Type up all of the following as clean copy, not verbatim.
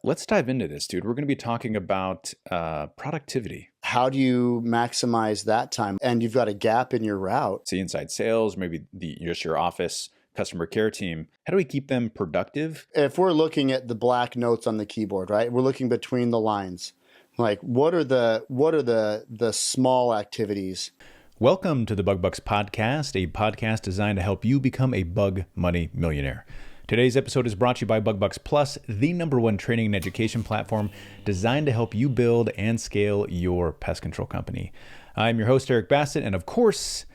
let's dive into this, dude. We're going to be talking about productivity. How do you maximize that time? And you've got a gap in your route. See, inside sales, maybe just your office customer care team. How do we keep them productive? If we're looking at the black notes on the keyboard, right? We're looking between the lines. Like, what are the small activities? Welcome to the Bug Bucks Podcast, a podcast designed to help you become a bug money millionaire. Today's episode is brought to you by Bug Bucks Plus, the #1 training and education platform designed to help you build and scale your pest control company. I'm your host, Eric Bassett, and of course,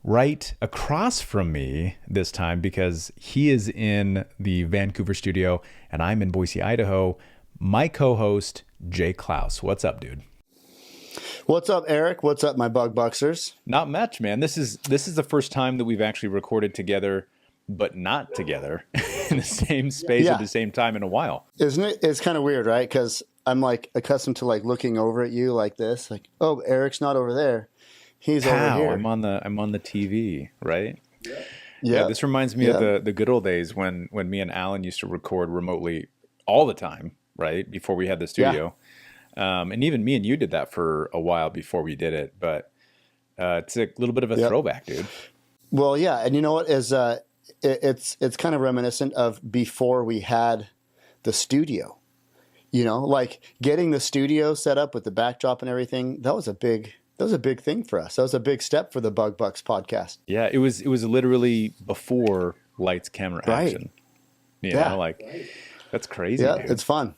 right across from me this time, because he is in the Vancouver studio and I'm in Boise, Idaho, my co-host, Jay Claus. What's up, dude? What's up, Eric? What's up, my Bug Bucksers? Not much, man. This is the first time that we've actually recorded together, but not together in the same space at the same time in a while. Isn't it? It's kind of weird, right? Because I'm like accustomed to like looking over at you like this, like, oh, Eric's not over there. He's over here. I'm on the TV, right? Yeah. This reminds me of the good old days when me and Alan used to record remotely all the time, right? Before we had the studio. And even me and you did that for a while before we did it, but it's a little bit of a throwback, dude. Well, yeah, and you know what is it's kind of reminiscent of before we had the studio. You know, like getting the studio set up with the backdrop and everything. That was a big thing for us. That was a big step for the Bug Bucks podcast. Yeah, it was literally before lights, camera, action. You know, that's crazy. Yeah, dude. it's fun.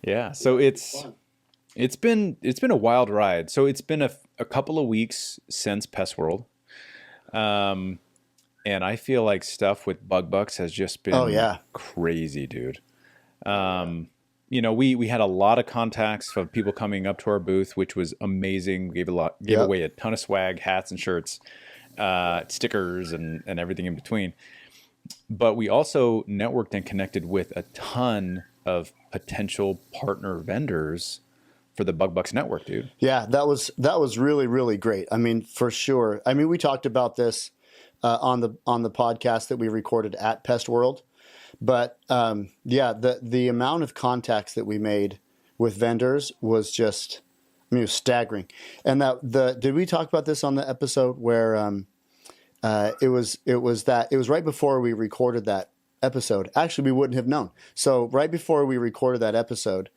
Yeah, so it's been a wild ride. So it's been a couple of weeks since Pest World, and I feel like stuff with Bug Bucks has just been crazy, dude. You know, we had a lot of contacts of people coming up to our booth, which was amazing. We gave away a ton of swag, hats and shirts, stickers, and everything in between. But we also networked and connected with a ton of potential partner vendors for the Bug Bucks network, dude. Yeah, that was really, really great. I mean, for sure. I mean, we talked about this on the podcast that we recorded at Pest World. But the amount of contacts that we made with vendors was just, I mean, it was staggering. And did we talk about this on the episode where it was right before we recorded that episode? Actually, we wouldn't have known. So right before we recorded that episode,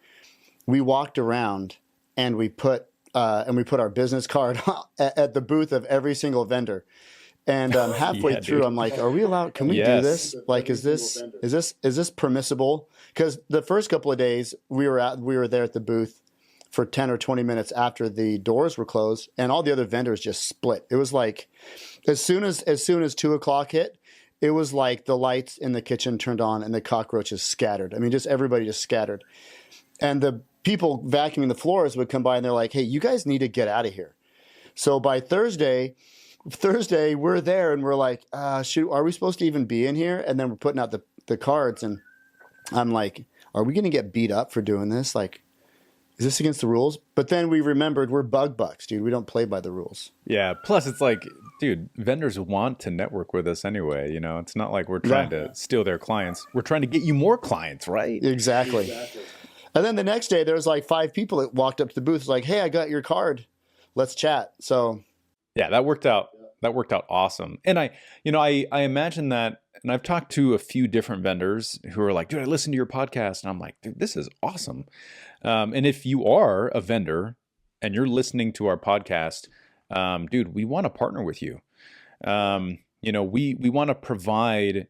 we walked around and we put our business card at the booth of every single vendor. And halfway through, dude. I'm like, "Are we allowed? Can we do this? Like, is this permissible?" Because the first couple of days we were there at the booth for 10 or 20 minutes after the doors were closed, and all the other vendors just split. It was like, as soon as 2:00 hit, it was like the lights in the kitchen turned on and the cockroaches scattered. I mean, just everybody just scattered, and the people vacuuming the floors would come by and they're like, "Hey, you guys need to get out of here." So by Thursday, we're there and we're like, shoot, are we supposed to even be in here? And then we're putting out the cards and I'm like, are we going to get beat up for doing this? Like, is this against the rules? But then we remembered we're Bug Bucks, dude. We don't play by the rules. Yeah. Plus it's like, dude, vendors want to network with us anyway. You know, it's not like we're trying to steal their clients. We're trying to get you more clients, right? Exactly. And then the next day there was like 5 people that walked up to the booth like, hey, I got your card. Let's chat. So yeah, that worked out. That worked out awesome. And I imagine that, and I've talked to a few different vendors who are like, dude, I listened to your podcast. And I'm like, dude, this is awesome. And if you are a vendor and you're listening to our podcast, dude, we want to partner with you. You know, we want to provide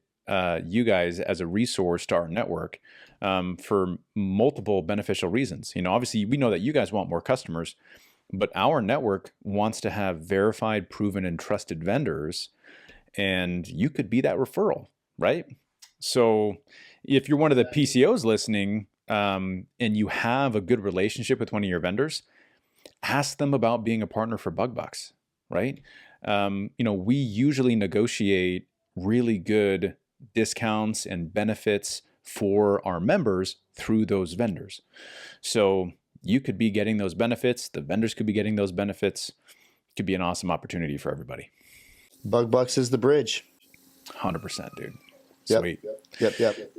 you guys as a resource to our network for multiple beneficial reasons. You know, obviously we know that you guys want more customers, but our network wants to have verified, proven, and trusted vendors, and you could be that referral, right? So if you're one of the PCOs listening and you have a good relationship with one of your vendors, ask them about being a partner for Bug Bucks, right? You know, we usually negotiate really good discounts and benefits for our members through those vendors. So you could be getting those benefits. The vendors could be getting those benefits. It could be an awesome opportunity for everybody. Bug Bucks is the bridge. 100%, dude. Yep. Sweet. Yep.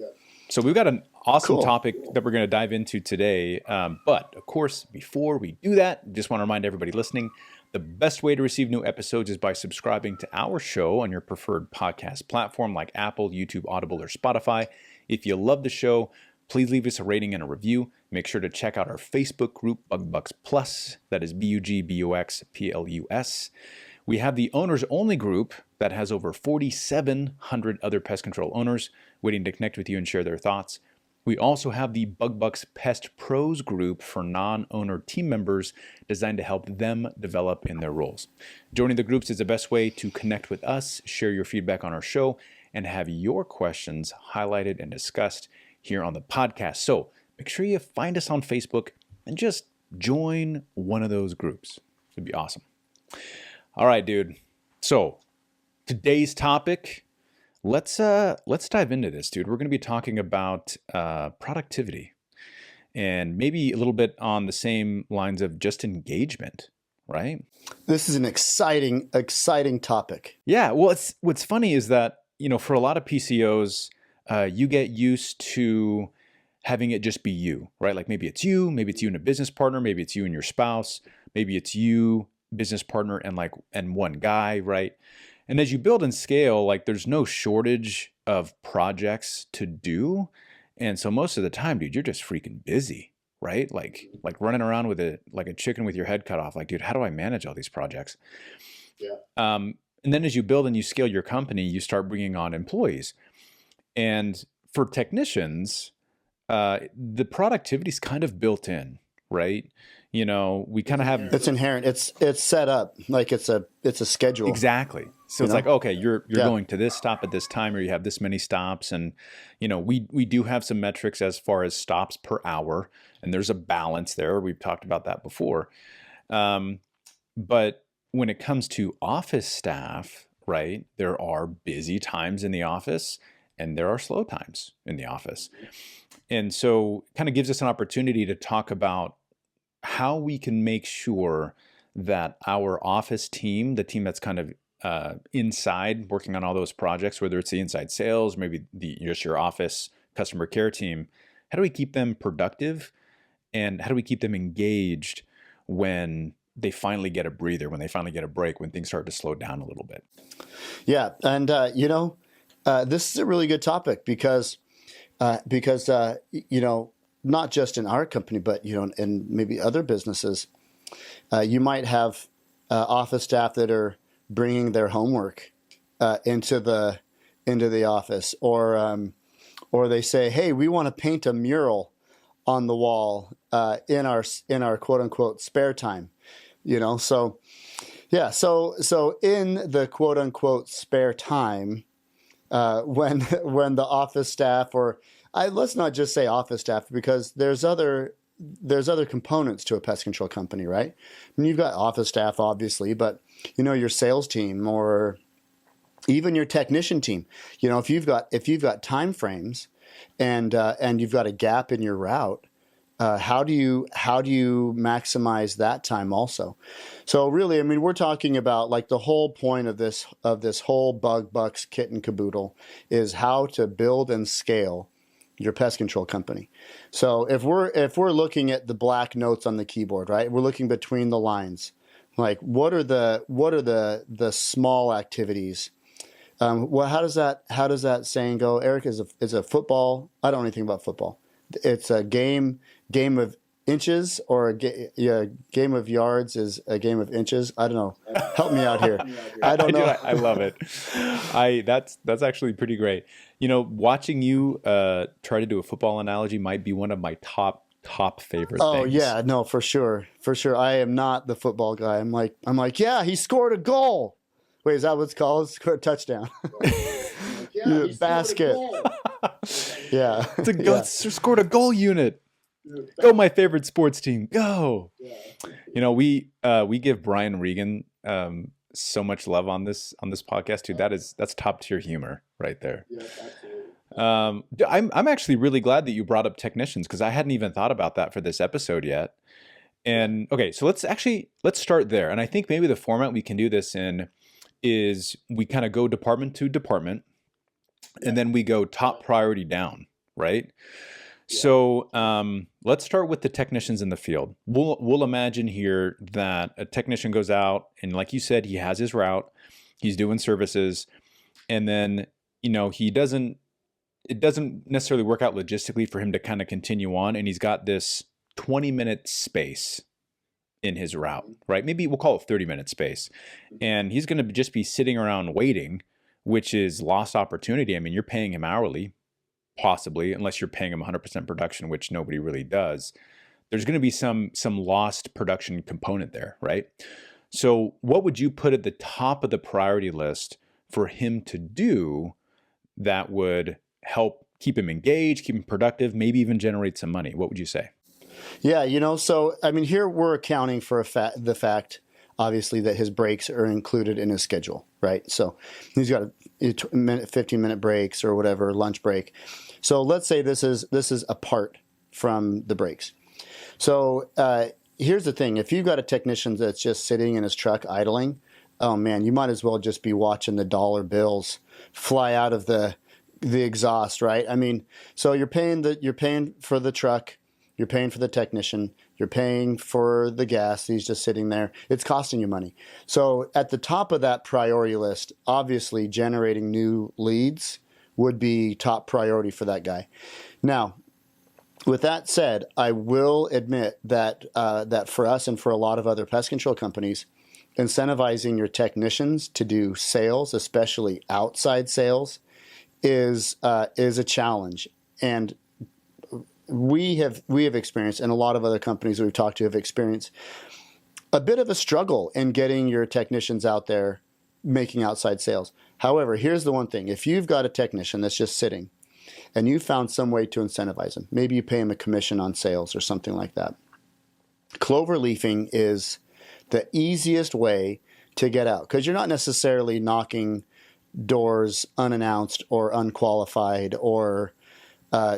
So we've got an Awesome Cool. topic that we're going to dive into today. But of course, before we do that, just want to remind everybody listening, the best way to receive new episodes is by subscribing to our show on your preferred podcast platform like Apple, YouTube, Audible, or Spotify. If you love the show, please leave us a rating and a review. Make sure to check out our Facebook group, Bug Bucks Plus. That is BUGBUXPLUS. We have the Owners Only group that has over 4,700 other pest control owners waiting to connect with you and share their thoughts. We also have the Bug Bucks Pest Pros group for non-owner team members designed to help them develop in their roles. Joining the groups is the best way to connect with us, share your feedback on our show, and have your questions highlighted and discussed here on the podcast. So make sure you find us on Facebook and just join one of those groups. It'd be awesome. All right, dude. So today's topic, let's dive into this, dude. We're going to be talking about productivity and maybe a little bit on the same lines of just engagement, right? This is an exciting topic. Yeah. Well, what's funny is that, for a lot of PCOs, you get used to having it just be you, right? Like maybe it's you and a business partner, maybe it's you and your spouse, maybe it's you, business partner, and one guy, right? And as you build and scale, like there's no shortage of projects to do. And so most of the time, dude, you're just freaking busy, right? Like running around with a chicken with your head cut off. Like, dude, how do I manage all these projects? Yeah. And then as you build and you scale your company, you start bringing on employees. And for technicians, the productivity is kind of built in, right? We kind of have it's inherent. It's set up like it's a schedule. Exactly. So it's like, okay, you're going to this stop at this time, or you have this many stops, and we do have some metrics as far as stops per hour, and there's a balance there. We've talked about that before. But when it comes to office staff, right, there are busy times in the office, and there are slow times in the office, and so it kind of gives us an opportunity to talk about how we can make sure that our office team, the team that's kind of inside working on all those projects, whether it's the inside sales, maybe just your office customer care team, how do we keep them productive and how do we keep them engaged when they finally get a breather, when they finally get a break, when things start to slow down a little bit? Yeah. And, this is a really good topic because not just in our company, but, in maybe other businesses, you might have office staff that are bringing their homework into the office, or they say, "Hey, we want to paint a mural on the wall in our quote unquote spare time," So yeah, so in the quote unquote spare time, when the office staff let's not just say office staff, because there's other components to a pest control company, right? I mean, you've got office staff, obviously, but your sales team or even your technician team. If you've got time frames and you've got a gap in your route, how do you maximize that time also? So really, I mean, we're talking about like the whole point of this whole Bug Bucks kit and caboodle is how to build and scale your pest control company. So if we're looking at the black notes on the keyboard, right? We're looking between the lines. Like what are the small activities? How does that saying go? Eric, is a football? I don't know anything about football. It's a game of inches, or a game of yards is a game of inches. I don't know. Help me out here. I don't know. I love it. That's actually pretty great. Watching you try to do a football analogy might be one of my top favorite things. Oh yeah, no, for sure. I am not the football guy. I'm like, yeah, he scored a goal. Wait, is that what it's called? Scored a touchdown. Yeah, basket. Yeah. Scored a goal unit. Go, my favorite sports team. Go. Yeah. We give Brian Regan so much love on this podcast too. That's top tier humor right there. Yeah, absolutely. I'm actually really glad that you brought up technicians, because I hadn't even thought about that for this episode yet. And okay, so let's start there. And I think maybe the format we can do this in is we kind of go department to department, and then we go top priority down, right? So let's start with the technicians in the field. We'll imagine here that a technician goes out and, like you said, he has his route, he's doing services, and then it doesn't necessarily work out logistically for him to kind of continue on, and he's got this 20-minute space in his route, right? Maybe we'll call it 30-minute space, and he's going to just be sitting around waiting, which is lost opportunity. I mean, you're paying him hourly, possibly, unless you're paying him 100% production, which nobody really does. There's going to be some lost production component there, right? So what would you put at the top of the priority list for him to do that would help keep him engaged, keep him productive, maybe even generate some money? What would you say? Yeah, so I mean, here we're accounting for the fact, obviously, that his breaks are included in his schedule, right? So he's got 15-minute breaks or whatever, lunch break. So let's say this is apart from the breaks. So here's the thing: if you've got a technician that's just sitting in his truck idling, oh man, you might as well just be watching the dollar bills fly out of the exhaust, right? I mean, so you're paying for the truck. You're paying for the technician. You're paying for the gas. He's just sitting there. It's costing you money. So at the top of that priority list, obviously generating new leads would be top priority for that guy. Now, with that said, I will admit that that for us and for a lot of other pest control companies, incentivizing your technicians to do sales, especially outside sales, is a challenge. And we have experienced, and a lot of other companies that we've talked to have experienced, a bit of a struggle in getting your technicians out there making outside sales. However, here's the one thing. If you've got a technician that's just sitting and you found some way to incentivize him, maybe you pay him a commission on sales or something like that, Cloverleafing is the easiest way to get out, because you're not necessarily knocking doors unannounced or unqualified or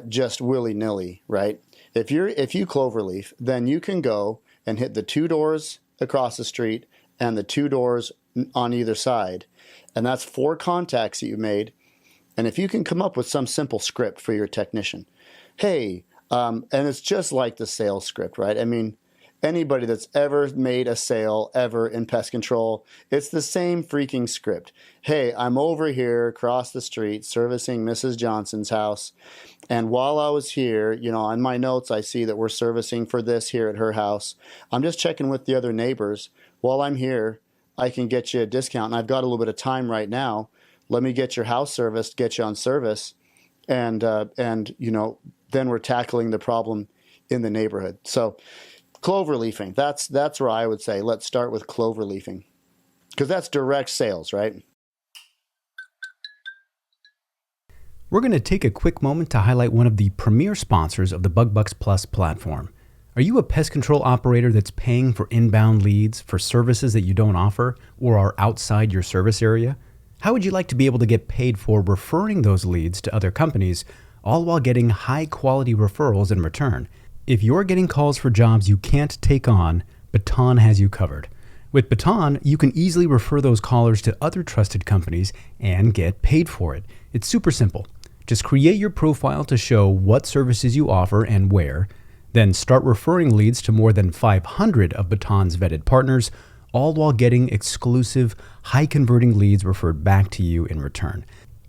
just willy-nilly, right? If you Cloverleaf, then you can go and hit the 2 doors across the street and the 2 doors on either side, and that's 4 contacts that you made. And if you can come up with some simple script for your technician, hey, and it's just like the sales script, right? I mean, anybody that's ever made a sale ever in pest control, it's the same freaking script. Hey, I'm over here across the street servicing Mrs. Johnson's house. And while I was here, on my notes, I see that we're servicing for this here at her house. I'm just checking with the other neighbors. While I'm here, I can get you a discount. And I've got a little bit of time right now. Let me get your house serviced, get you on service. And then we're tackling the problem in the neighborhood. So Cloverleafing, that's where I would say let's start with Cloverleafing, because that's direct sales, right? We're going to take a quick moment to highlight one of the premier sponsors of the BugBucks Plus platform. Are you a pest control operator that's paying for inbound leads for services that you don't offer or are outside your service area? How would you like to be able to get paid for referring those leads to other companies, all while getting high-quality referrals in return? If you're getting calls for jobs you can't take on, Baton has you covered. With Baton, you can easily refer those callers to other trusted companies and get paid for it. It's super simple. Just create your profile to show what services you offer and where, then start referring leads to more than 500 of Baton's vetted partners, all while getting exclusive, high-converting leads referred back to you in return.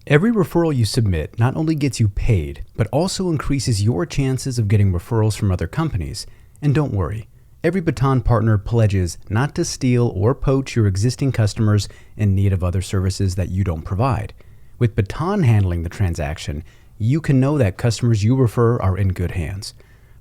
Every referral you submit not only gets you paid, but also increases your chances of getting referrals from other companies. And don't worry, every Baton partner pledges not to steal or poach your existing customers in need of other services that you don't provide. With Baton handling the transaction, you can know that customers you refer are in good hands.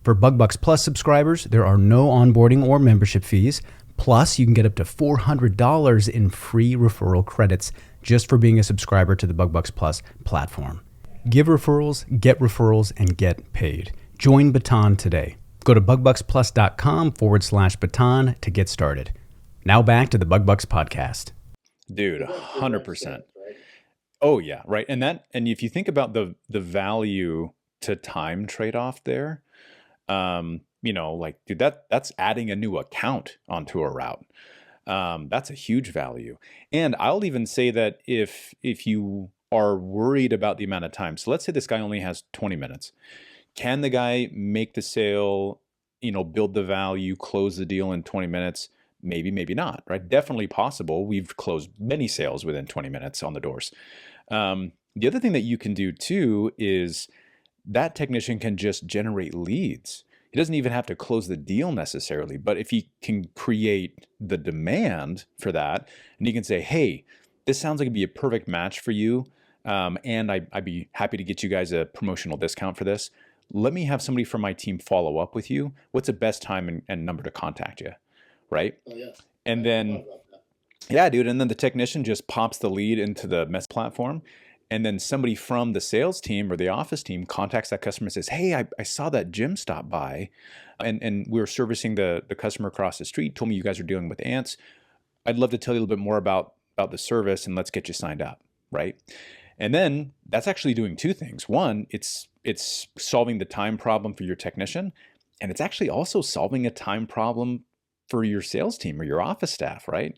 For BugBucks Plus subscribers, there are no onboarding or membership fees. Plus, you can get up to $400 in free referral credits just for being a subscriber to the BugBucks Plus platform. Give referrals, and get paid. Join Baton today. Go to bugbucksplus.com/Baton to get started. Now back to the BugBucks podcast. Dude, 100%. Oh yeah, right. And if you think about the value to time trade-off there, dude, that's adding a new account onto a route. That's a huge value. And I'll even say that if you are worried about the amount of time, so let's say this guy only has 20 minutes. Can the guy make the sale, build the value, close the deal in 20 minutes? Maybe, maybe not, right? Definitely possible. We've closed many sales within 20 minutes on the doors. The other thing that you can do too is that technician can just generate leads. He doesn't even have to close the deal necessarily, but if he can create the demand for that, and he can say, hey, this sounds like it'd be a perfect match for you, and I'd be happy to get you guys a promotional discount for this. Let me have somebody from my team follow up with you. What's the best time and number to contact you, right? Oh, yeah. And then, yeah, dude, and then the technician just pops the lead into the mess platform, and then somebody from the sales team or the office team contacts that customer and says, hey, I saw that Jim stop by, and we were servicing the customer across the street, told me you guys are dealing with ants. I'd love to tell you a little bit more about the service, and let's get you signed up, right? And then that's actually doing two things. One, it's solving the time problem for your technician, and it's actually also solving a time problem for your sales team or your office staff, right?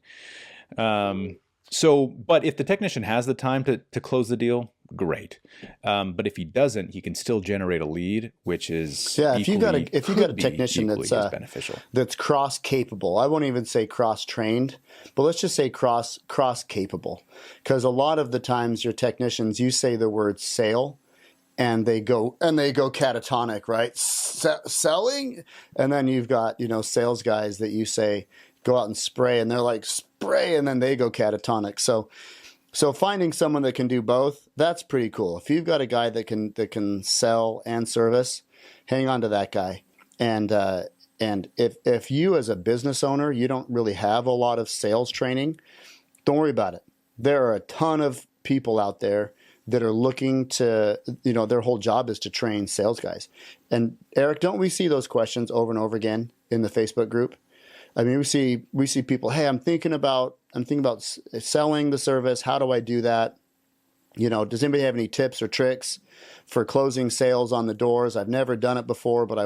But if the technician has the time to close the deal, great. But if he doesn't, he can still generate a lead, which is if you got a technician that's beneficial, that's cross capable. I won't even say cross trained, but let's just say cross capable, because a lot of the times your technicians, you say the word sale, and they go catatonic, right? Selling, and then you've got sales guys that you say go out and spray, and they're like spray, and then they go catatonic. So finding someone that can do both, that's pretty cool. If you've got a guy that can sell and service, hang on to that guy. And if you as a business owner, you don't really have a lot of sales training, don't worry about it. There are a ton of people out there that are looking to, their whole job is to train sales guys. And Eric, don't we see those questions over and over again in the Facebook group? I mean, we see people, hey, I'm thinking about selling the service. How do I do that? Does anybody have any tips or tricks for closing sales on the doors? I've never done it before, but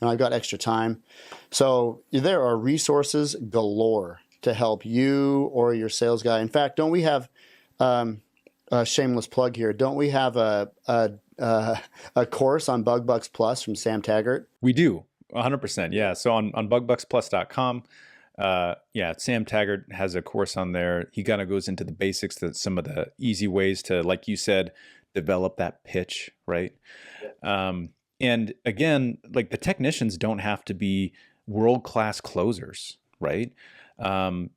I've got extra time. So there are resources galore to help you or your sales guy. In fact, don't we have a shameless plug here? Don't we have a course on BugBucks Plus from Sam Taggart? We do. 100%. Yeah. So on bugbucksplus.com, Sam Taggart has a course on there. He kind of goes into the basics, some of the easy ways to, like you said, develop that pitch, right? And again, like the technicians don't have to be world-class closers, right? And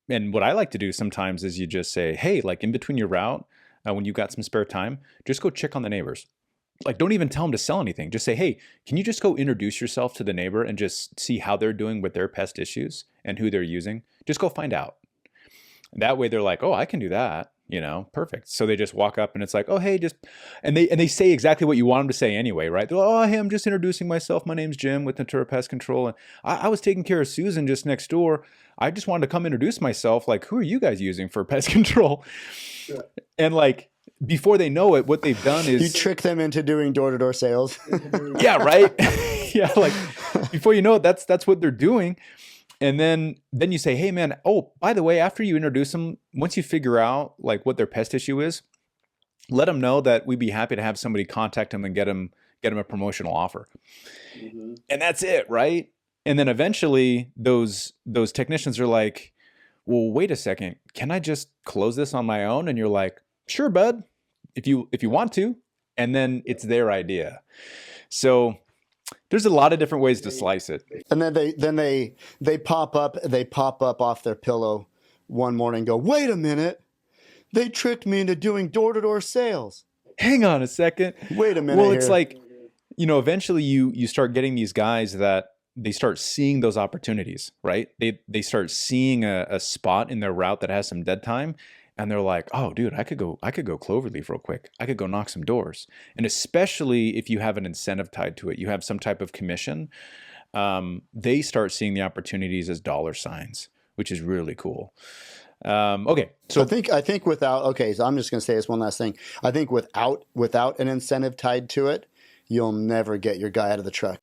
what I like to do sometimes is you just say, hey, like in between your route, when you've got some spare time, just go check on the neighbors. Like, don't even tell them to sell anything. Just say, hey, can you just go introduce yourself to the neighbor and just see how they're doing with their pest issues and who they're using? Just go find out. That way they're like, oh, I can do that. Perfect. So they just walk up and it's like, oh, hey, and they say exactly what you want them to say anyway, right? They're like, oh, hey, I'm just introducing myself. My name's Jim with Natura Pest Control. And I was taking care of Susan just next door. I just wanted to come introduce myself. Like, who are you guys using for pest control? Sure. And like, before they know it, what they've done is... You trick them into doing door-to-door sales. Yeah, right? Yeah, like, before you know it, that's what they're doing. And then you say, hey, man, oh, by the way, after you introduce them, once you figure out, like, what their pest issue is, let them know that we'd be happy to have somebody contact them and get them a promotional offer. Mm-hmm. And that's it, right? And then eventually, those technicians are like, well, wait a second. Can I just close this on my own? And you're like, sure, bud. If you want to, and then it's their idea. So there's a lot of different ways to slice it. And then they pop up off their pillow one morning and go, wait a minute, they tricked me into doing door-to-door sales. Hang on a second. Wait a minute. Well, it's like, eventually you start getting these guys that they start seeing those opportunities, right? They start seeing a spot in their route that has some dead time. And they're like, oh, dude, I could go Cloverleaf real quick. I could go knock some doors. And especially if you have an incentive tied to it, you have some type of commission, they start seeing the opportunities as dollar signs, which is really cool. Okay. So I think without, so I'm just going to say this one last thing. I think without an incentive tied to it, you'll never get your guy out of the truck.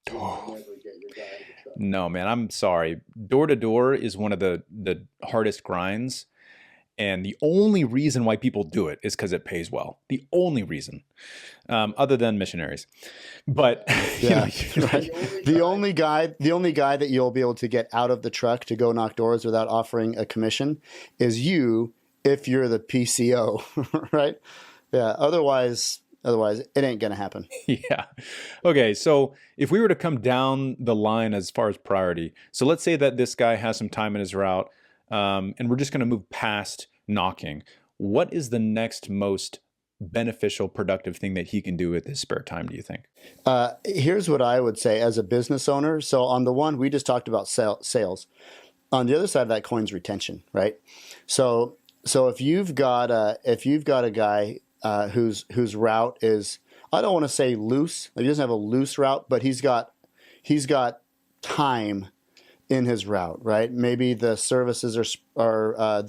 No, man, I'm sorry. Door to door is one of the hardest grinds. And the only reason why people do it is because it pays well. The only reason, other than missionaries. But Yeah, right. The only guy that you'll be able to get out of the truck to go knock doors without offering a commission is you, if you're the PCO, right? Yeah. Otherwise, it ain't gonna happen. Yeah. Okay. So if we were to come down the line as far as priority, so let's say that this guy has some time in his route, and we're just going to move past knocking. What is the next most beneficial, productive thing that he can do with his spare time, do you think? Here's what I would say as a business owner. So on the one, we just talked about sales. On the other side of that coin's retention, right? So if you've got a guy whose route is, I don't want to say loose. He doesn't have a loose route, but he's got time in his route, right? Maybe the services are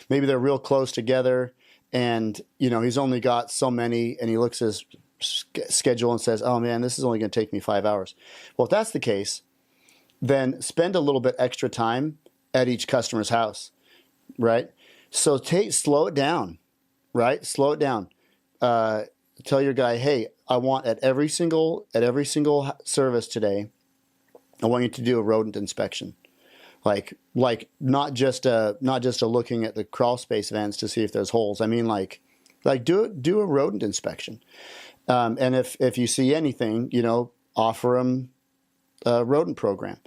maybe they're real close together, and he's only got so many, and he looks at his schedule and says, "Oh man, this is only going to take me 5 hours." Well, if that's the case, then spend a little bit extra time at each customer's house, right? So slow it down, right? Slow it down. Tell your guy, hey, I want at every single service today, I want you to do a rodent inspection, like not just a looking at the crawl space vents to see if there's holes. I mean, like do a rodent inspection, and if you see anything, offer them a rodent program.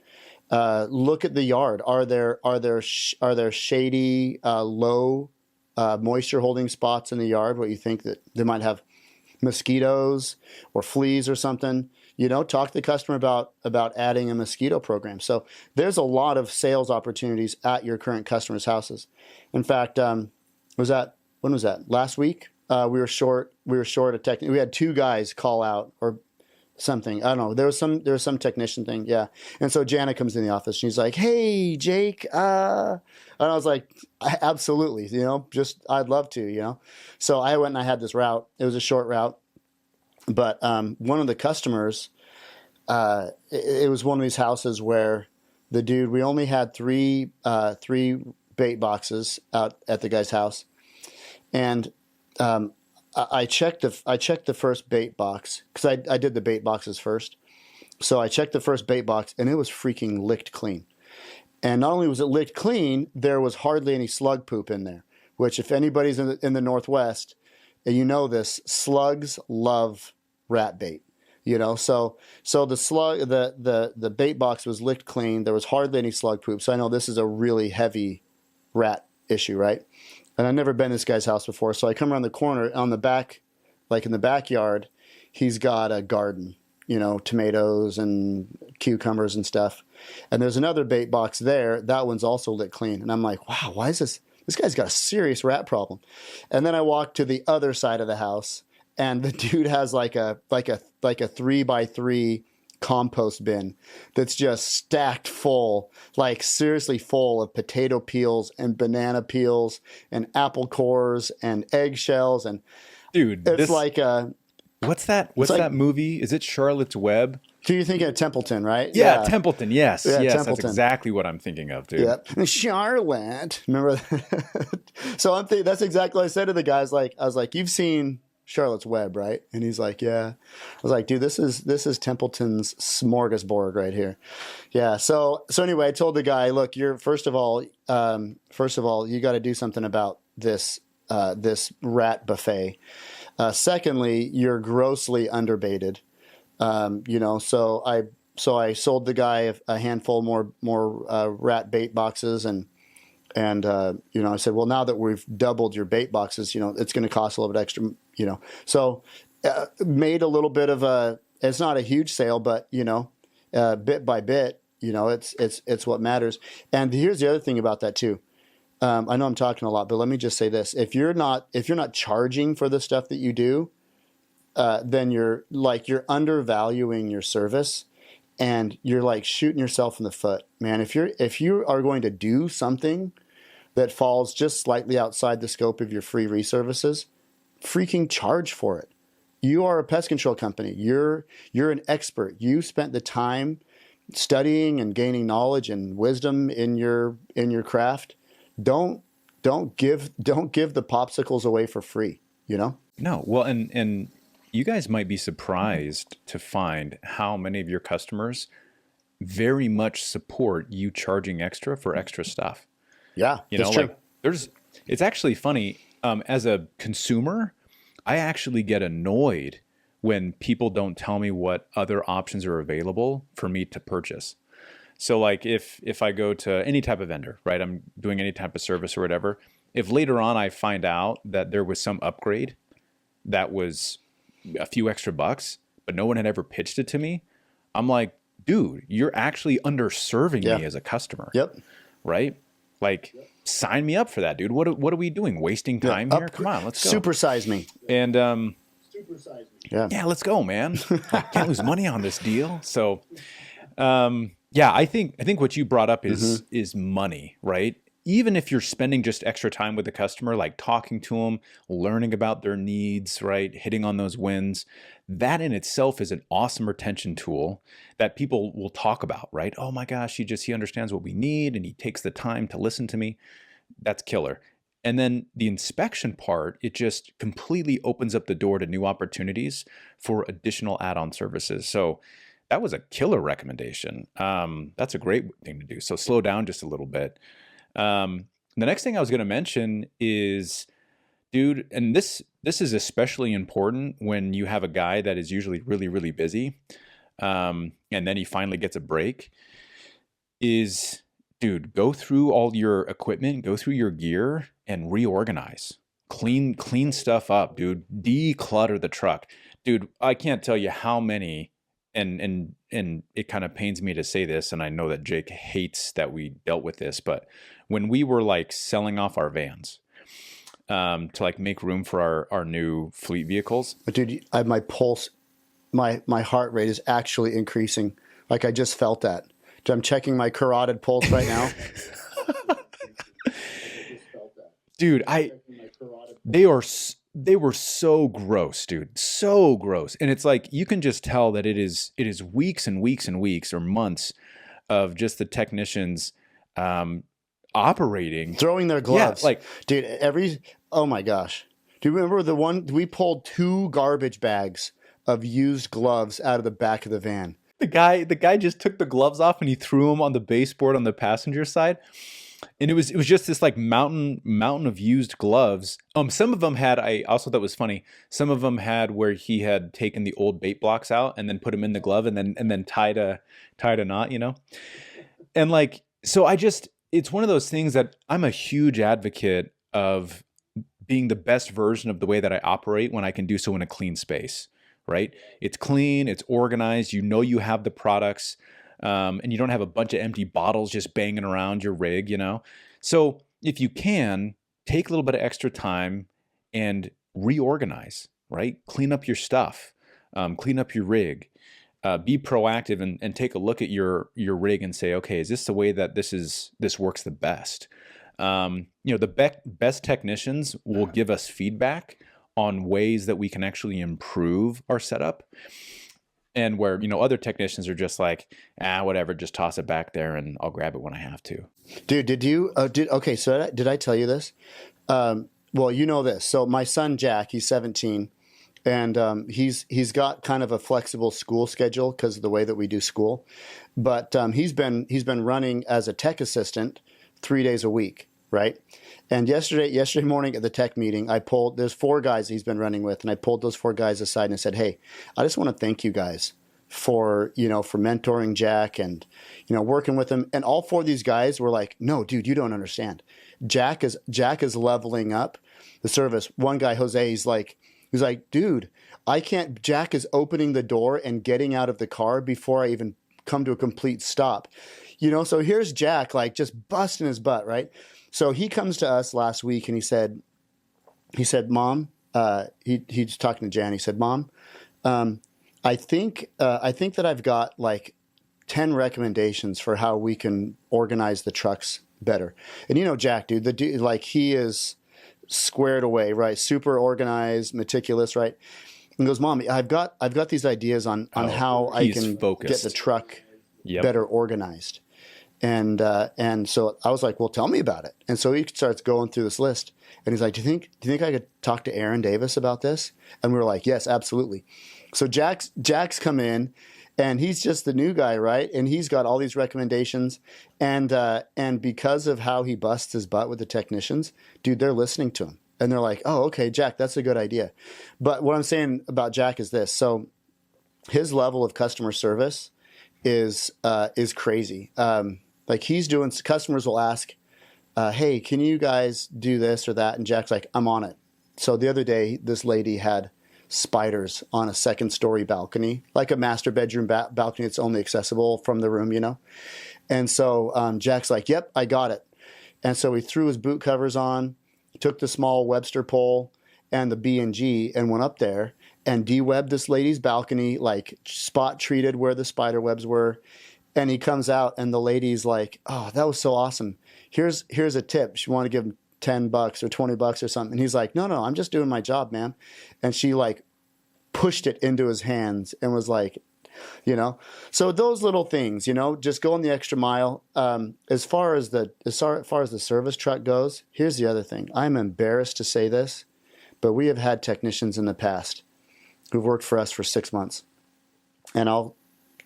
Look at the yard. Are there shady, low moisture holding spots in the yard where you think that they might have mosquitoes or fleas or something? Talk to the customer about adding a mosquito program. So there's a lot of sales opportunities at your current customers' houses. In fact, when was that? Last week? We were short a technician. We had 2 guys call out or something. I don't know. There was some technician thing. Yeah. And so Jana comes in the office. She's like, "Hey, Jake." And I was like, "Absolutely. I'd love to, So I went and I had this route. It was a short route. But one of the customers, it was one of these houses where the dude, we only had three bait boxes out at the guy's house. And I checked the first bait box because I did the bait boxes first. So I checked the first bait box and it was freaking licked clean. And not only was it licked clean, there was hardly any slug poop in there, which if anybody's in the Northwest, and this, slugs love rat bait. So the slug, the bait box was licked clean. There was hardly any slug poop. So I know this is a really heavy rat issue, right? And I've never been to this guy's house before. So I come around the corner on the back, like in the backyard, he's got a garden, tomatoes and cucumbers and stuff. And there's another bait box there. That one's also lit clean. And I'm like, wow, why is this? This guy's got a serious rat problem. And then I walk to the other side of the house, and the dude has like a 3x3 compost bin that's just stacked full, like seriously full of potato peels and banana peels and apple cores and eggshells. And dude, it's like a, what's that movie? Is it Charlotte's Web? So you're thinking of Templeton, right? Yeah. Templeton. Yes. Yeah, yes. Templeton. That's exactly what I'm thinking of, dude. Yep. Charlotte. Remember that? So that's exactly what I said to the guys. I was like, you've seen Charlotte's Web, right? And he's like, yeah. I was like, dude, this is Templeton's smorgasbord right here. Yeah. So anyway, I told the guy, look, first of all, you got to do something about this rat buffet. Secondly, you're grossly underbaited. So I sold the guy a handful more rat bait boxes, and I said, well, now that we've doubled your bait boxes, it's going to cost a little bit extra, so made a little bit of it's not a huge sale, but bit by bit, it's what matters. And here's the other thing about that too. I know I'm talking a lot, but let me just say this: if you're not charging for the stuff that you do, then you're undervaluing your service, and you're like shooting yourself in the foot, man. If you are going to do something that falls just slightly outside the scope of your free reservices, freaking charge for it. You are a pest control company. You're an expert. You spent the time studying and gaining knowledge and wisdom in your craft. Don't don't give the popsicles away for free, you know? No. Well, and you guys might be surprised to find how many of your customers very much support you charging extra for extra stuff. Yeah, You know, it's true. like it's actually funny. As a consumer, I actually get annoyed when people don't tell me what other options are available for me to purchase. So like if I go to any type of vendor, right, I'm doing any type of service or whatever, if later on I find out that there was some upgrade that was a few extra bucks, but no one had ever pitched it to me, I'm like, dude, you're actually underserving me as a customer. Yep. Right? Like, sign me up for that, dude. What are we doing? Wasting time here? Come on, let's go. Supersize me. And Yeah. let's go, man. I can't lose money on this deal. So, I think what you brought up is money, right? Even if you're spending just extra time with the customer, like talking to them, learning about their needs, right? Hitting on those wins, that in itself is an awesome retention tool that people will talk about, right? Oh my gosh, he understands what we need and he takes the time to listen to me. That's killer. And then the inspection part, it just completely opens up the door to new opportunities for additional add-on services. So that was a killer recommendation. That's a great thing to do. So slow down just a little bit. The next thing I was going to mention is, dude, and this is especially important when you have a guy that is usually really, really busy, and then he finally gets a break, is, dude, go through all your equipment, go through your gear and reorganize. Clean stuff up, dude. Declutter the truck. Dude, I can't tell you how many, and it kind of pains me to say this, and I know that Jake hates that we dealt with this, but when we were like selling off our vans to like make room for our new fleet vehicles. But dude, my pulse, my heart rate is actually increasing. Like I just felt that. I'm checking my carotid pulse right now. Dude, they were so gross, dude. So gross. And it's like, you can just tell that it is weeks and weeks and weeks or months of just the technicians operating. Throwing their gloves. Yeah, like, dude, oh my gosh. Do you remember the one, we pulled 2 garbage bags of used gloves out of the back of the van. The guy just took the gloves off and he threw them on the baseboard on the passenger side. And it was just this like mountain of used gloves. Some of them had, I also thought was funny, some of them had where he had taken the old bait blocks out and then put them in the glove and then tied a knot, you know? And like, so it's one of those things that I'm a huge advocate of being the best version of the way that I operate when I can do so in a clean space, right? It's clean, it's organized, you know you have the products, and you don't have a bunch of empty bottles just banging around your rig, you know? So if you can, take a little bit of extra time and reorganize, right? Clean up your stuff, clean up your rig, be proactive and take a look at your rig and say, okay, is this the way that this works the best? The best technicians will give us feedback on ways that we can actually improve our setup. And where, other technicians are just like, whatever, just toss it back there and I'll grab it when I have to. Dude, so did I tell you this? Well, you know this. So my son, Jack, he's 17 and he's got kind of a flexible school schedule because of the way that we do school. But he's been running as a tech assistant 3 days a week, right? And yesterday morning at the tech meeting, there's 4 guys he's been running with, and I pulled those 4 guys aside and I said, hey, I just want to thank you guys for mentoring Jack and, working with him. And all 4 of these guys were like, no, dude, you don't understand. Jack is leveling up the service. One guy, Jose, he's like, dude, Jack is opening the door and getting out of the car before I even come to a complete stop. So here's Jack, like just busting his butt, right? So he comes to us last week and he said, Mom, he's talking to Jan. He said, Mom, I think that I've got like 10 recommendations for how we can organize the trucks better. And Jack, dude, like he is squared away, right? Super organized, meticulous, right? And he goes, Mom, I've got these ideas on how I can focused. get the truck better organized. And so I was like, well, tell me about it. And so he starts going through this list, and he's like, do you think I could talk to Aaron Davis about this? And we were like, yes, absolutely. So Jack's come in, and he's just the new guy, right? And he's got all these recommendations, and because of how he busts his butt with the technicians, dude, they're listening to him, and they're like, oh, okay, Jack, that's a good idea. But what I'm saying about Jack is this: so his level of customer service is crazy. Like he's doing, customers will ask, hey, can you guys do this or that? And Jack's like, I'm on it. So the other day, this lady had spiders on a second story balcony, like a master bedroom balcony that's only accessible from the room, And so Jack's like, yep, I got it. And so he threw his boot covers on, took the small Webster pole and the B&G and went up there and de-webbed this lady's balcony, like spot treated where the spider webs were. And he comes out, and the lady's like, oh, that was so awesome. Here's a tip. She wanted to give him $10 or $20 or something. And he's like, no, I'm just doing my job, man. And she like pushed it into his hands and was like, so those little things, just going the extra mile. As far as the service truck goes, here's the other thing. I'm embarrassed to say this, but we have had technicians in the past who've worked for us for 6 months. And I'll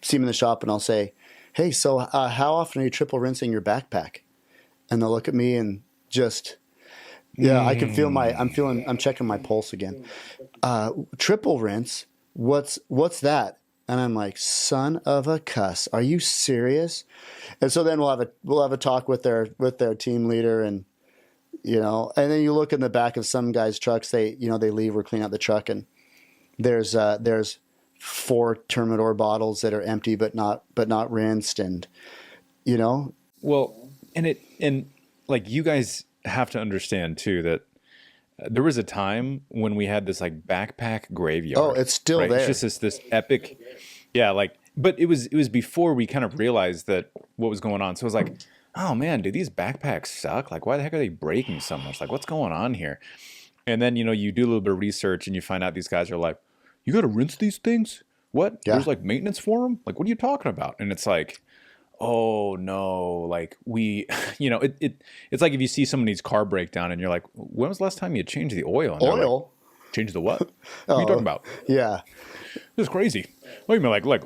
see them in the shop and I'll say, hey, so how often are you triple rinsing your backpack? And they'll look at me and just, I can feel I'm checking my pulse again. Triple rinse, what's that? And I'm like, son of a cuss, are you serious? And so then we'll have a talk with their team leader, and and then you look in the back of some guys' trucks, they leave or clean out the truck, and there's 4 Termidor bottles that are empty but not rinsed, and Well, and like you guys have to understand too that there was a time when we had this like backpack graveyard. Oh, it's still there. It's just this epic, but it was before we kind of realized that what was going on. So it was like, oh man, do these backpacks suck? Like, why the heck are they breaking so much? Like, what's going on here? And then you do a little bit of research and you find out these guys are like, you got to rinse these things? What? Yeah. There's like maintenance for them? Like, what are you talking about? And it's like, oh no, like we, it's like if you see somebody's car break down and you're like, when was the last time you changed the oil? And oil? Like, change the what? What are you talking about? Yeah. This is crazy. What do you mean, like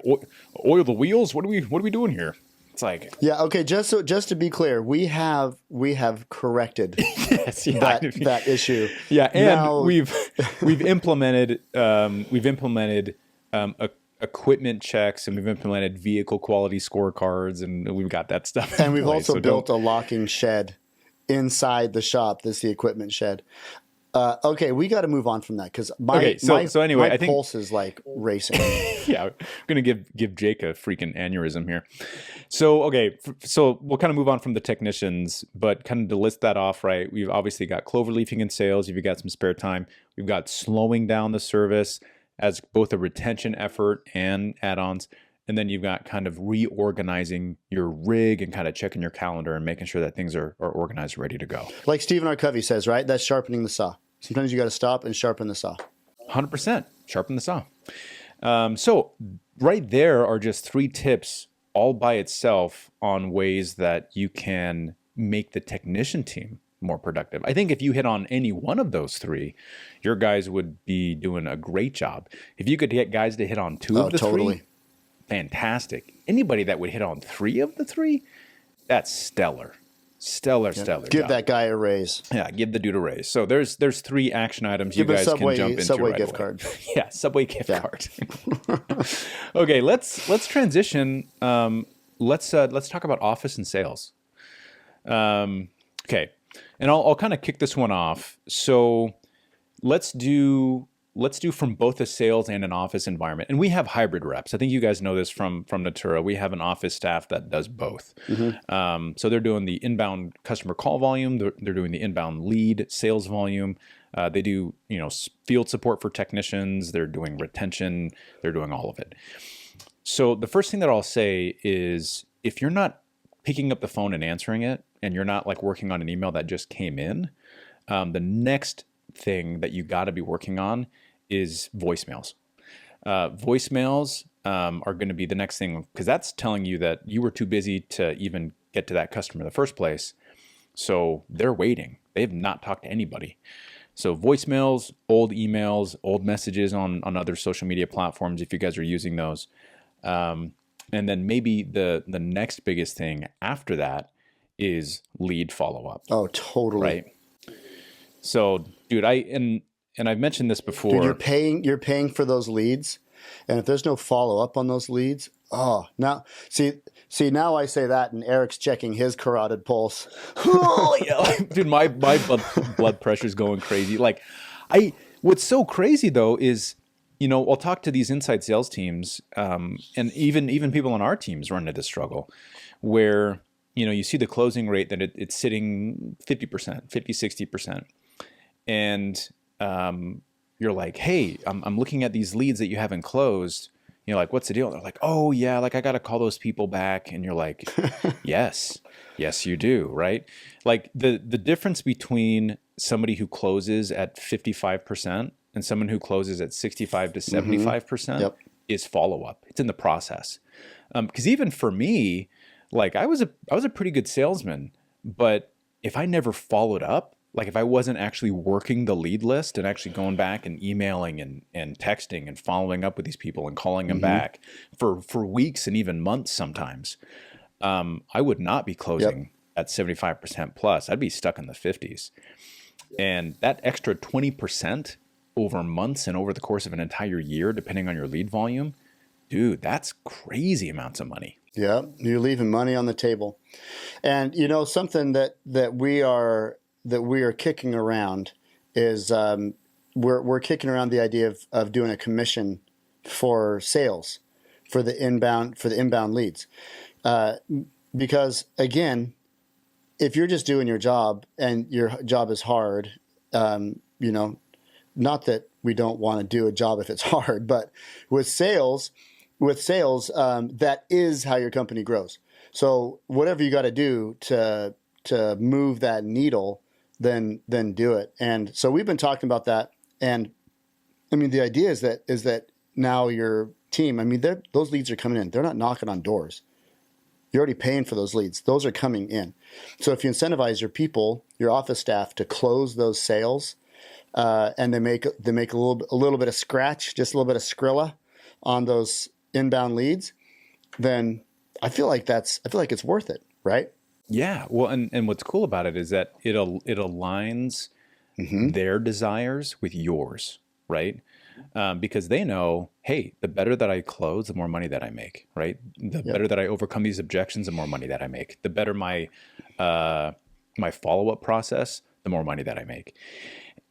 oil the wheels? What are we doing here? It's like, yeah, okay. Just to be clear, we have corrected yes, that issue. Yeah, and now, we've implemented equipment checks, and we've implemented vehicle quality scorecards, and we've got that stuff. And we've also built a locking shed inside the shop. That's the equipment shed. Okay, we got to move on from that because my pulse is like racing. Yeah, I'm gonna give Jake a freaking aneurysm here. So so we'll kind of move on from the technicians, but kind of to list that off, right? We've obviously got Cloverleafing in sales. If you got some spare time, we've got slowing down the service as both a retention effort and add-ons. And then you've got kind of reorganizing your rig and kind of checking your calendar and making sure that things are organized, ready to go. Like Stephen R. Covey says, right? That's sharpening the saw. Sometimes you got to stop and sharpen the saw. 100%. Sharpen the saw. So right there are just 3 tips all by itself on ways that you can make the technician team more productive. I think if you hit on any one of those 3, your guys would be doing a great job. If you could get guys to hit on 2 of the 3, fantastic. Anybody that would hit on 3 of the 3, that's stellar. Stellar. Give job. That guy a raise. Yeah, give the dude a raise. So there's 3 action items you guys can jump into. Subway right gift away. card. Yeah, Subway gift card. Okay, let's transition. Let's talk about office and sales. Okay, and I'll kind of kick this one off. So let's do from both a sales and an office environment. And we have hybrid reps. I think you guys know this from Natura. We have an office staff that does both. Mm-hmm. So they're doing the inbound customer call volume. They're doing the inbound lead sales volume. They do, field support for technicians. They're doing retention. They're doing all of it. So the first thing that I'll say is if you're not picking up the phone and answering it, and you're not like working on an email that just came in, the next thing that you got to be working on is voicemails. Voicemails are going to be the next thing because that's telling you that you were too busy to even get to that customer in the first place. So they're waiting. They have not talked to anybody. So voicemails, old emails, old messages on other social media platforms, if you guys are using those. And then maybe the next biggest thing after that is lead follow-up. Oh, totally. Right. So, dude, and I've mentioned this before. Dude, you're paying for those leads, and if there's no follow-up on those leads, now now I say that, and Eric's checking his carotid pulse. Oh, yeah. Dude, my blood pressure's going crazy. Like, what's so crazy though is, I'll talk to these inside sales teams, and even people on our teams run into this struggle, where you see the closing rate that it's sitting 50%, 50, 60%, and you're like, hey, I'm looking at these leads that you haven't closed. You're like, what's the deal? They're like, oh yeah, like I got to call those people back. And you're like, yes, you do. Right. Like the difference between somebody who closes at 55% and someone who closes at 65 to 75% is follow-up. It's in the process. Cause even for me, like I was a pretty good salesman, but if I never followed up, like if I wasn't actually working the lead list and actually going back and emailing and texting and following up with these people and calling them back for weeks and even months sometimes, I would not be closing at 75% plus. I'd be stuck in the 50s. And that extra 20% over months and over the course of an entire year, depending on your lead volume, dude, that's crazy amounts of money. Yeah, you're leaving money on the table. And something that we are kicking around is we're kicking around the idea of doing a commission for sales for the inbound leads, because again, if you're just doing your job and your job is hard, not that we don't want to do a job if it's hard, but with sales, that is how your company grows. So whatever you got to do to move that needle, then do it. And so we've been talking about that. And I mean, the idea is that now your team, I mean, those leads are coming in. They're not knocking on doors. You're already paying for those leads. Those are coming in. So if you incentivize your people, your office staff to close those sales, and they make a little bit of scratch, just a little bit of Skrilla on those inbound leads, then I feel like it's worth it, right? Yeah. Well, and what's cool about it is that it aligns their desires with yours, right? Because they know, hey, the better that I close, the more money that I make, right? The better that I overcome these objections, the more money that I make. The better my follow-up process, the more money that I make.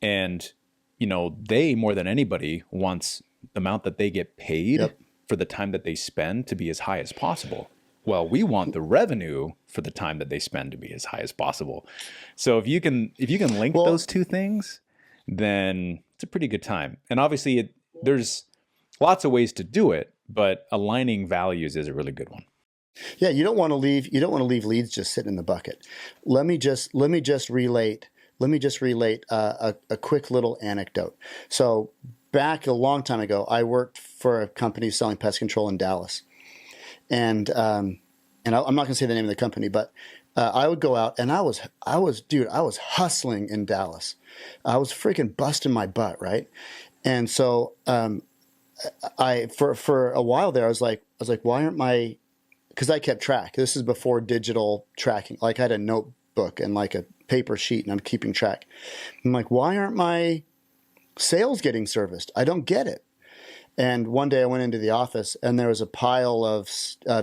And, they more than anybody wants the amount that they get paid for the time that they spend to be as high as possible. Well, we want the revenue for the time that they spend to be as high as possible. So if you can link those two things, then it's a pretty good time. And obviously there's lots of ways to do it, but aligning values is a really good one. Yeah, you don't want to leave leads just sitting in the bucket. Let me just relate a quick little anecdote. So back a long time ago, I worked for a company selling pest control in Dallas. And I'm not going to say the name of the company, but I would go out and I was hustling in Dallas. I was freaking busting my butt, right? And so for a while there, I was like, why aren't my? Because I kept track. This is before digital tracking. Like I had a notebook and like a paper sheet, and I'm keeping track. I'm like, why aren't my sales getting serviced? I don't get it. And one day I went into the office and there was a pile of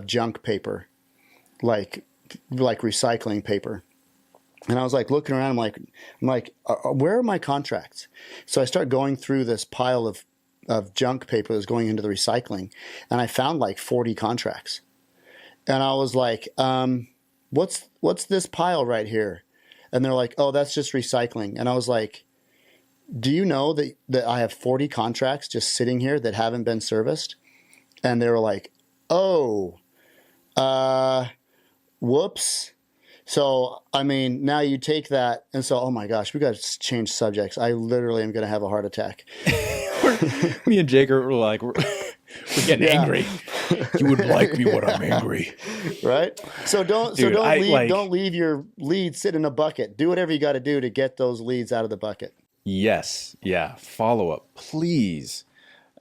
junk paper, like recycling paper. And I was like looking around. I'm like, where are my contracts? So I start going through this pile of junk paper that's going into the recycling, and I found like 40 contracts. And I was like, what's this pile right here? And they're like, oh, that's just recycling. And I was like, do you know that I have 40 contracts just sitting here that haven't been serviced? And they were like, oh, whoops. So, I mean, now you take that. And so, oh my gosh, we got to change subjects. I literally am going to have a heart attack. Me and Jake are like, we're getting angry. You would like me when I'm angry. Right? So don't Dude, don't leave your leads sit in a bucket. Do whatever you got to do to get those leads out of the bucket. Yes. Yeah. Follow up, please.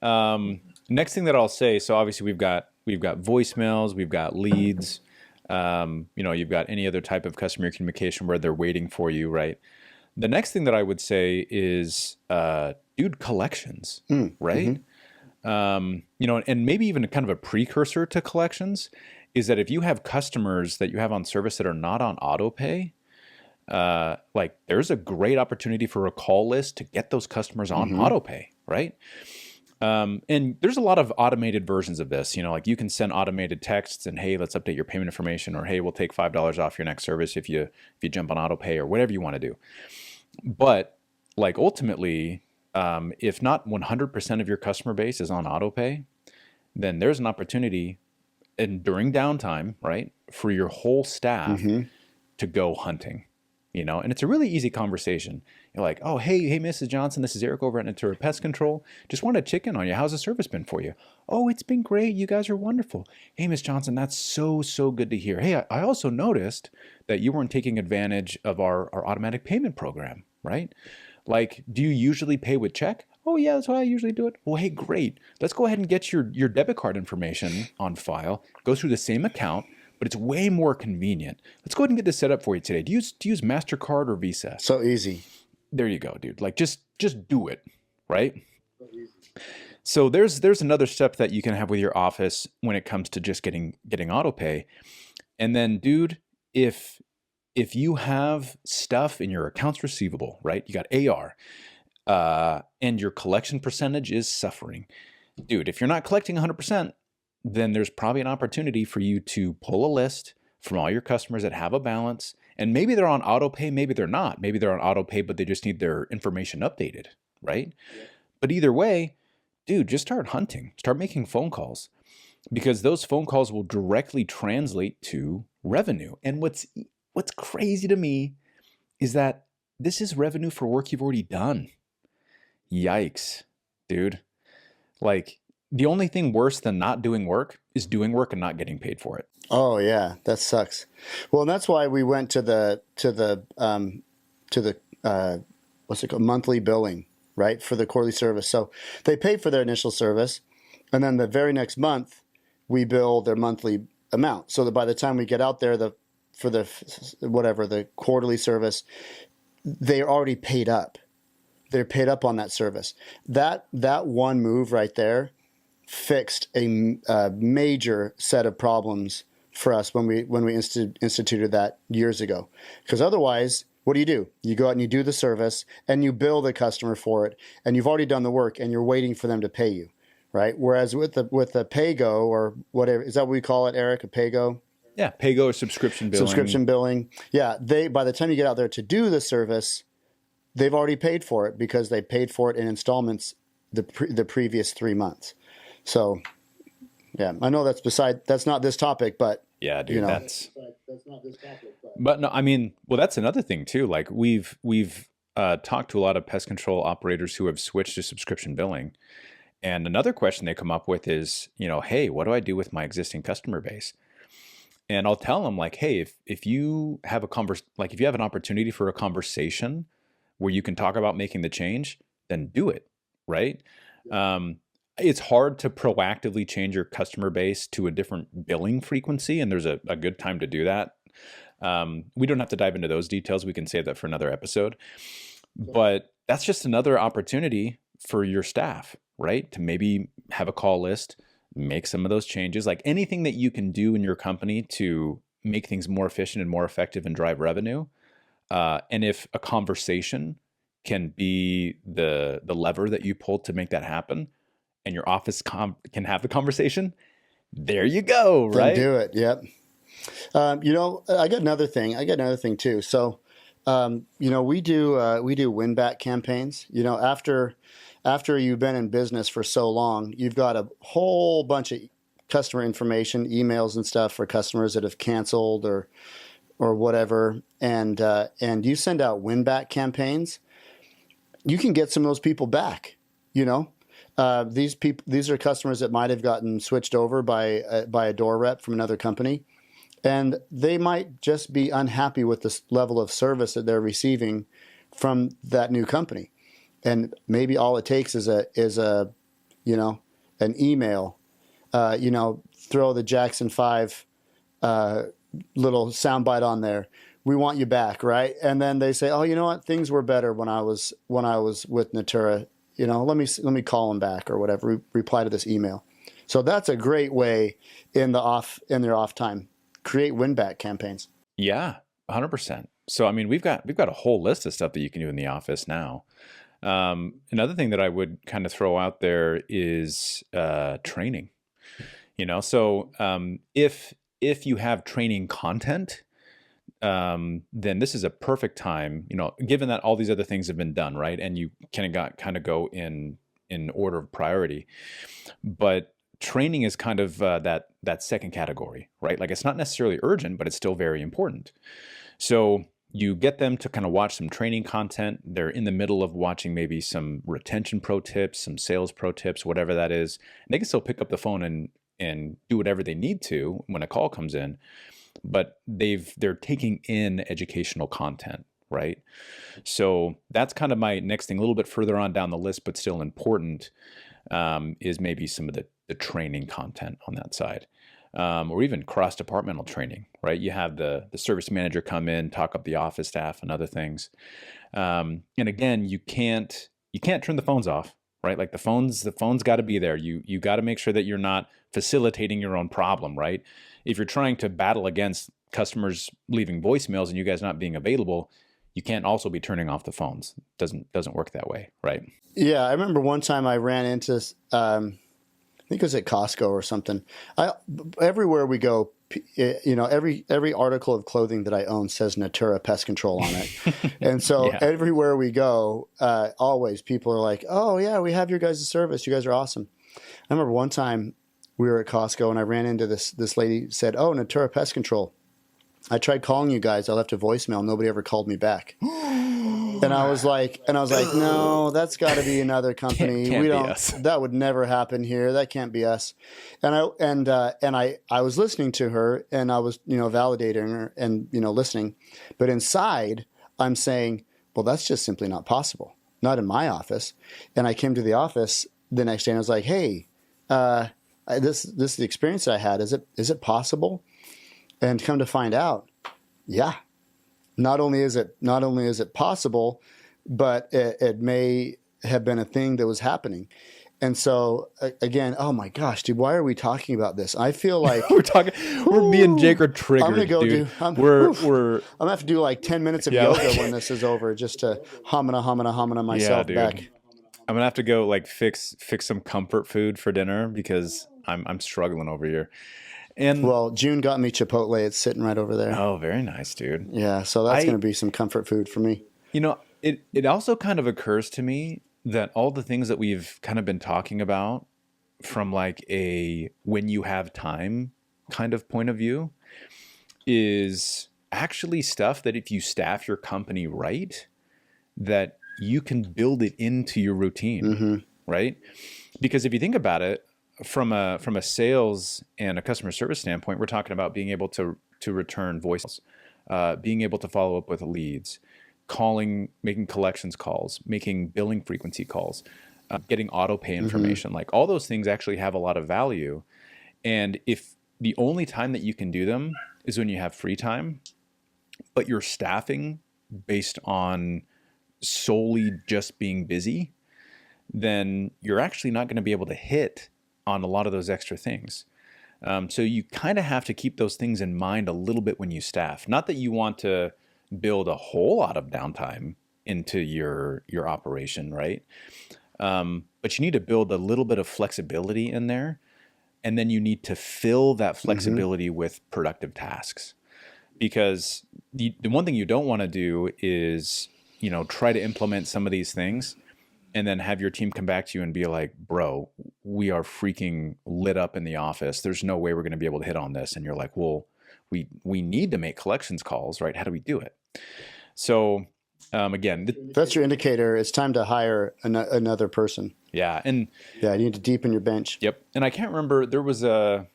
Next thing that I'll say, so obviously we've got voicemails, we've got leads, you've got any other type of customer communication where they're waiting for you, right? The next thing that I would say is, collections, right? And maybe even kind of a precursor to collections is that if you have customers that you have on service that are not on Autopay, there's a great opportunity for a call list to get those customers on Autopay, right? And there's a lot of automated versions of this, you can send automated texts and, hey, let's update your payment information, or, hey, we'll take $5 off your next service if you jump on Autopay, or whatever you want to do. But ultimately, if not 100% of your customer base is on Autopay, then there's an opportunity and during downtime, right, for your whole staff to go hunting. And it's a really easy conversation. You're like, oh, hey, Mrs. Johnson, this is Eric over at Natura Pest Control. Just want to check in on you. How's the service been for you? Oh, it's been great. You guys are wonderful. Hey, Miss Johnson, that's so good to hear. Hey, I also noticed that you weren't taking advantage of our automatic payment program, right? Do you usually pay with check? Oh, yeah, that's how I usually do it. Well, hey, great. Let's go ahead and get your debit card information on file. Go through the same account, but it's way more convenient. Let's go ahead and get this set up for you today. Do you use MasterCard or Visa? So easy. There you go, dude. Just do it, right? So easy. So there's another step that you can have with your office when it comes to just getting Autopay. And then, dude, if you have stuff in your accounts receivable, right? You got AR, and your collection percentage is suffering. Dude, if you're not collecting 100%, then there's probably an opportunity for you to pull a list from all your customers that have a balance. And maybe they're on Autopay, maybe they're not. Maybe they're on Autopay, but they just need their information updated, right? Yeah. But either way, dude, just start hunting. Start making phone calls, because those phone calls will directly translate to revenue. And what's crazy to me is that this is revenue for work you've already done. Yikes, dude. The only thing worse than not doing work is doing work and not getting paid for it. Oh yeah, that sucks. Well, and that's why we went to the what's it called, monthly billing, right, for the quarterly service. So they pay for their initial service, and then the very next month we bill their monthly amount. So that by the time we get out there for the quarterly service, they're already paid up. They're paid up on that service. That one move right there fixed a major set of problems for us when we instituted that years ago. Because otherwise, what do? You go out and you do the service and you bill the customer for it, and you've already done the work and you're waiting for them to pay you, right? Whereas with the PayGo, or whatever, is that what we call it, Eric? A PayGo? Yeah, PayGo or subscription billing. Subscription billing. Yeah, by the time you get out there to do the service, they've already paid for it because they paid for it in installments the previous 3 months. So, yeah, I know that's not this topic, but yeah, dude, that's not this topic. But no, I mean, well, that's another thing too. We've talked to a lot of pest control operators who have switched to subscription billing, and another question they come up with is, hey, what do I do with my existing customer base? And I'll tell them hey, if you have if you have an opportunity for a conversation where you can talk about making the change, then do it, right? It's hard to proactively change your customer base to a different billing frequency, and there's a good time to do that. We don't have to dive into those details. We can save that for another episode. But that's just another opportunity for your staff, right? To maybe have a call list, make some of those changes, anything that you can do in your company to make things more efficient and more effective and drive revenue. And if a conversation can be the lever that you pull to make that happen, and your office can have the conversation, there you go, right? Then do it. Yep. I got another thing too. So, we do win back campaigns. After you've been in business for so long, you've got a whole bunch of customer information, emails and stuff for customers that have canceled or whatever, and you send out win back campaigns. You can get some of those people back. these are customers that might have gotten switched over by a door rep from another company, and they might just be unhappy with the level of service that they're receiving from that new company. And maybe all it takes is an email, throw the Jackson 5 little soundbite on there. We want you back, right? And then they say, oh, you know what? Things were better when I was with Natura. Let me call them back or whatever. Reply to this email. So that's a great way in their off time, create win back campaigns. Yeah, 100%. So I mean, we've got a whole list of stuff that you can do in the office now. Another thing that I would kind of throw out there is training. So if you have training content, then this is a perfect time, given that all these other things have been done, right? And you kind of go in order of priority, but training is kind of that second category, right? Like it's not necessarily urgent, but it's still very important. So you get them to kind of watch some training content. They're in the middle of watching maybe some retention pro tips, some sales pro tips, whatever that is. And they can still pick up the phone and do whatever they need to when a call comes in. But they're taking in educational content, right? So that's kind of my next thing, a little bit further on down the list, but still important, is maybe some of the training content on that side, or even cross-departmental training, right? You have the service manager come in, talk up the office staff and other things. And again, you can't turn the phones off, right? Like the phone's got to be there. You got to make sure that you're not facilitating your own problem, right? If you're trying to battle against customers leaving voicemails and you guys not being available, you can't also be turning off the phones. Doesn't work that way, right? Yeah, I remember one time I ran into, I think it was at Costco or something. Everywhere we go, every article of clothing that I own says Natura Pest Control on it. And so everywhere we go, always people are like, oh yeah, we have your guys' service. You guys are awesome. I remember one time we were at Costco and I ran into this lady said, oh, Natura Pest Control. I tried calling you guys. I left a voicemail. Nobody ever called me back. And I was like, no, that's got to be another company. Can't we be don't. us. That would never happen here. That can't be us. And I was listening to her and I was validating her and listening, but inside I'm saying, well, that's just simply not possible. Not in my office. And I came to the office the next day and I was like, hey, this is the experience that I had. Is it possible? And come to find out, yeah. Not only is it possible, but it may have been a thing that was happening. And so again, oh my gosh, dude, why are we talking about this? I feel like me and Jake are triggered. I'm gonna go dude. I'm gonna have to do like 10 minutes of yoga when this is over, just to hamana myself back. I'm gonna have to go like fix some comfort food for dinner because I'm struggling over here. And well, June got me Chipotle. It's sitting right over there. Oh, very nice, dude. Yeah, so that's going to be some comfort food for me. It also kind of occurs to me that all the things that we've kind of been talking about from like a when you have time kind of point of view is actually stuff that if you staff your company right, that you can build it into your routine, right? Because if you think about it, from a sales and a customer service standpoint, we're talking about being able to return voicemails, being able to follow up with leads, calling, making collections calls, making billing frequency calls, getting Autopay information. Like all those things actually have a lot of value. And if the only time that you can do them is when you have free time, but you're staffing based on solely just being busy, then you're actually not going to be able to hit on a lot of those extra things. So you kind of have to keep those things in mind a little bit when you staff. Not that you want to build a whole lot of downtime into your operation, right? But you need to build a little bit of flexibility in there. And then you need to fill that flexibility with productive tasks. Because the one thing you don't want to do is, try to implement some of these things and then have your team come back to you and be like, bro, we are freaking lit up in the office. There's no way we're going to be able to hit on this. And you're like, well, we need to make collections calls, right? How do we do it? So Again, If that's your indicator, it's time to hire another person. yeah. And Yeah, you need to deepen your bench. yep. And I can't remember, there was a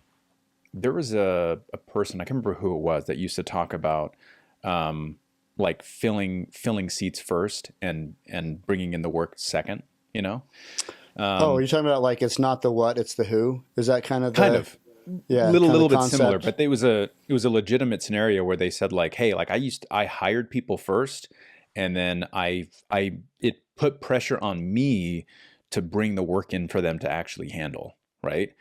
person, I can't remember who it was, that used to talk about, like filling seats first and bringing in the work second, you know? Oh, you're talking about like, it's not the what, it's the who? Is that kind of yeah, little bit similar, but it was a legitimate scenario where they said like, hey, like I hired people first, and then it put pressure on me to bring the work in for them to actually handle, right?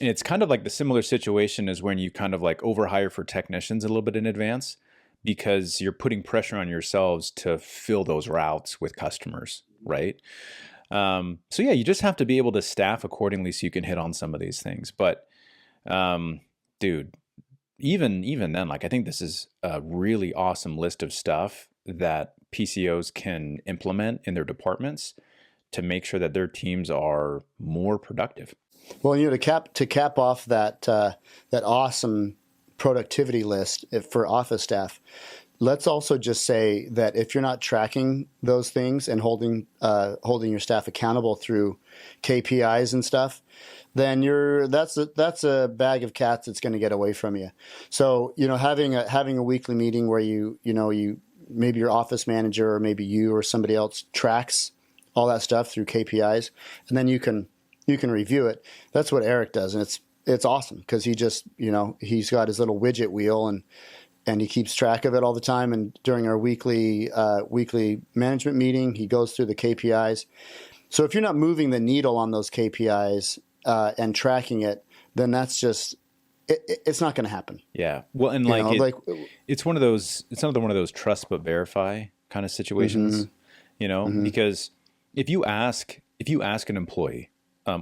And it's kind of like the similar situation as when you kind of like overhire for technicians a little bit in advance, because you're putting pressure on yourselves to fill those routes with customers, right? So yeah, you just have to be able to staff accordingly so you can hit on some of these things. But dude, even then, like I think this is a really awesome list of stuff that PCOs can implement in their departments to make sure that their teams are more productive. Well, to cap off that awesome productivity list for office staff, let's also just say that if you're not tracking those things and holding your staff accountable through KPIs and stuff, then that's a bag of cats that's going to get away from you. So having a weekly meeting where you maybe your office manager or maybe you or somebody else tracks all that stuff through KPIs, and then you can review it. That's what Eric does, and it's awesome because he just he's got his little widget wheel and he keeps track of it all the time. And during our weekly management meeting, he goes through the KPIs. So if you're not moving the needle on those KPIs and tracking it, then that's just it's not going to happen. Yeah. Well, and it's one of those. It's another one of those trust but verify kind of situations. Mm-hmm. Because if you ask an employee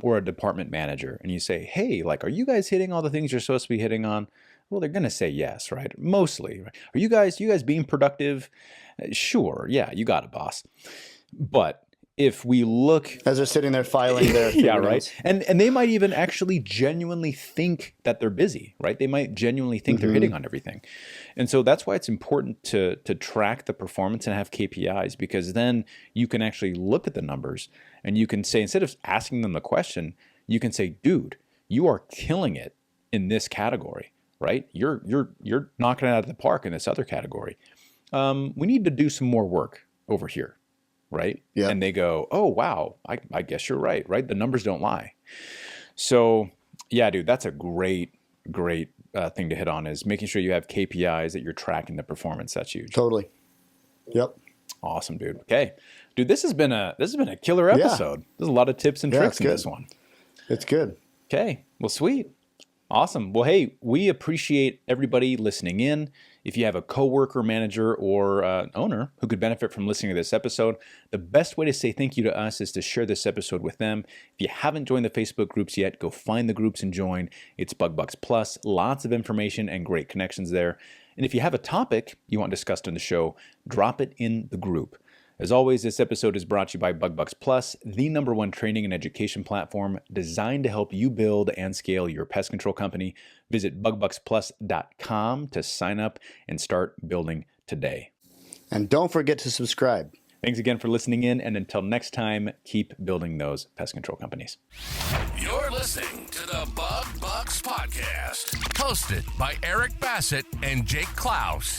or a department manager and you say, hey, like, are you guys hitting all the things you're supposed to be hitting on? Well, they're going to say yes, right? Mostly. Right? Are you guys being productive? Sure. Yeah, you got it, boss. But if we look as they're sitting there filing their yeah, right. And they might even actually genuinely think that they're busy, right? They might genuinely think they're hitting on everything. And so that's why it's important to track the performance and have KPIs, because then you can actually look at the numbers and you can say, instead of asking them the question, you can say, dude, you are killing it in this category, right? You're knocking it out of the park in this other category. We need to do some more work over here. Right? Yeah. And they go, oh, wow, I guess you're right? The numbers don't lie. So yeah, dude, that's a great thing to hit on, is making sure you have KPIs that you're tracking the performance. That's huge. Totally. Yep. Awesome, dude. Okay. Dude, this has been a killer episode. Yeah. There's a lot of tips and tricks in this one. It's good. Okay. Well, sweet. Awesome. Well, hey, we appreciate everybody listening in. If you have a coworker, manager, or owner who could benefit from listening to this episode, the best way to say thank you to us is to share this episode with them. If you haven't joined the Facebook groups yet, go find the groups and join. It's BugBucks Plus. Lots of information and great connections there. And if you have a topic you want discussed on the show, drop it in the group. As always, this episode is brought to you by BugBucks Plus, the #1 training and education platform designed to help you build and scale your pest control company. Visit bugbucksplus.com to sign up and start building today. And don't forget to subscribe. Thanks again for listening in, and until next time, keep building those pest control companies. You're listening to the Bug Bucks Podcast, hosted by Eric Bassett and Jake Claus.